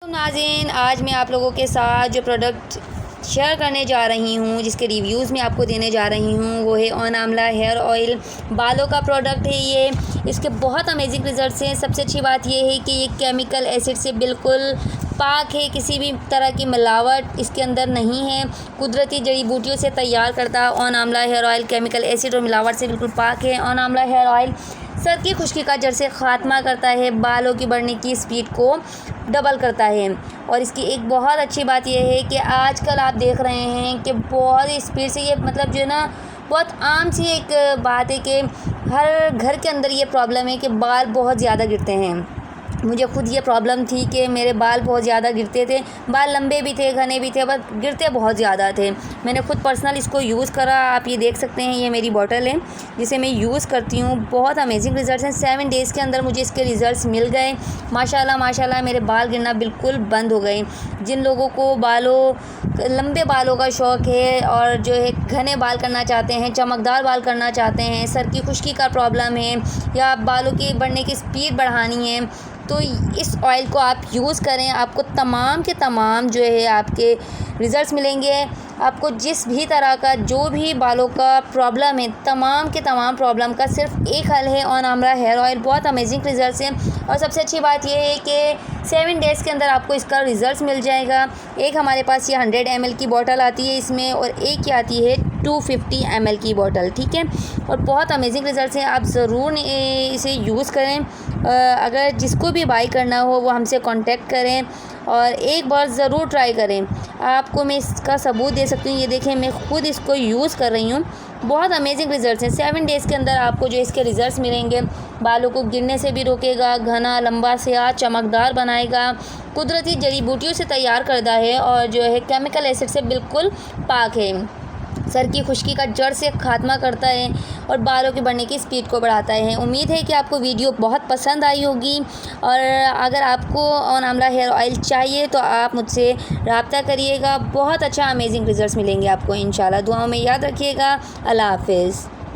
तो नाज़रीन, आज मैं आप लोगों के साथ जो प्रोडक्ट शेयर करने जा रही हूँ, जिसके रिव्यूज़ मैं आपको देने जा रही हूँ, वो है ऑन आमला हेयर ऑयल। बालों का प्रोडक्ट है ये। इसके बहुत अमेजिंग रिज़ल्ट्स हैं। सबसे अच्छी बात ये है कि ये केमिकल एसिड से बिल्कुल पाक है, किसी भी तरह की मिलावट इसके अंदर नहीं है। कुदरती जड़ी बूटियों से तैयार करता on Amla hair oil chemical acid और मिलावट से बिल्कुल पाक है। ऑन आमला हेयर ऑयल सर की खुश्की का जड़ से ख़ात्मा करता है, बालों की बढ़ने की स्पीड को डबल करता है। और इसकी एक बहुत अच्छी बात यह है कि आजकल आप देख रहे हैं कि बहुत स्पीड से ये मतलब जो है ना, बहुत आम सी एक बात है कि हर घर के अंदर ये प्रॉब्लम है कि बाल बहुत ज़्यादा गिरते हैं। मुझे खुद ये प्रॉब्लम थी कि मेरे बाल बहुत ज़्यादा गिरते थे, बाल लंबे भी थे, घने भी थे, बस गिरते बहुत ज़्यादा थे। मैंने खुद पर्सनल इसको यूज़ करा। आप ये देख सकते हैं, ये मेरी बॉटल है जिसे मैं यूज़ करती हूँ। बहुत अमेजिंग रिज़ल्ट्स हैं। 7 डेज़ के अंदर मुझे इसके रिज़ल्ट्स मिल गए। माशाल्लाह माशाल्लाह मेरे बाल गिरना बिल्कुल बंद हो गए। जिन लोगों को लंबे बालों का शौक़ है और जो है घने बाल करना चाहते हैं, चमकदार बाल करना चाहते हैं, सर की खुश्की का प्रॉब्लम है या बालों की बढ़ने की स्पीड बढ़ानी है, तो इस ऑयल को आप यूज़ करें। आपको तमाम के तमाम जो है आपके रिज़ल्ट्स मिलेंगे। आपको जिस भी तरह का जो भी बालों का प्रॉब्लम है, तमाम के तमाम प्रॉब्लम का सिर्फ एक हल है, ऑन आमला हेयर ऑयल। बहुत अमेजिंग रिज़ल्ट्स हैं। और सबसे अच्छी बात यह है कि 7 डेज़ के अंदर आपको इसका रिज़ल्ट्स मिल जाएगा। एक हमारे पास ये 100 ml की बॉटल आती है इसमें, और एक ये आती है 250 ml की बॉटल, ठीक है। और बहुत अमेजिंग रिज़ल्ट्स हैं। आप ज़रूर इसे यूज़ करें। अगर जिसको भी बाई करना हो वो हमसे कांटेक्ट करें और एक बार ज़रूर ट्राई करें। आपको मैं इसका सबूत दे सकती हूँ। ये देखें, मैं खुद इसको यूज़ कर रही हूँ। बहुत अमेजिंग रिज़ल्ट्स हैं। 7 डेज़ के अंदर आपको जो इसके रिज़ल्ट्स मिलेंगे, बालों को गिरने से भी रोकेगा, घना लंबा स्याह चमकदार बनाएगा, कुदरती जड़ी बूटियों से तैयार करता है और जो है केमिकल एसिड से बिल्कुल पाक है। सर की खुश्की का जड़ से ख़ात्मा करता है और बालों के बढ़ने की स्पीड को बढ़ाता है। उम्मीद है कि आपको वीडियो बहुत पसंद आई होगी। और अगर आपको ऑन आमला हेयर ऑयल चाहिए तो आप मुझसे रब्ता करिएगा। बहुत अच्छा अमेजिंग रिज़ल्ट्स मिलेंगे आपको इंशाल्लाह। दुआओं में याद रखिएगा। अल्लाह हाफ़िज़।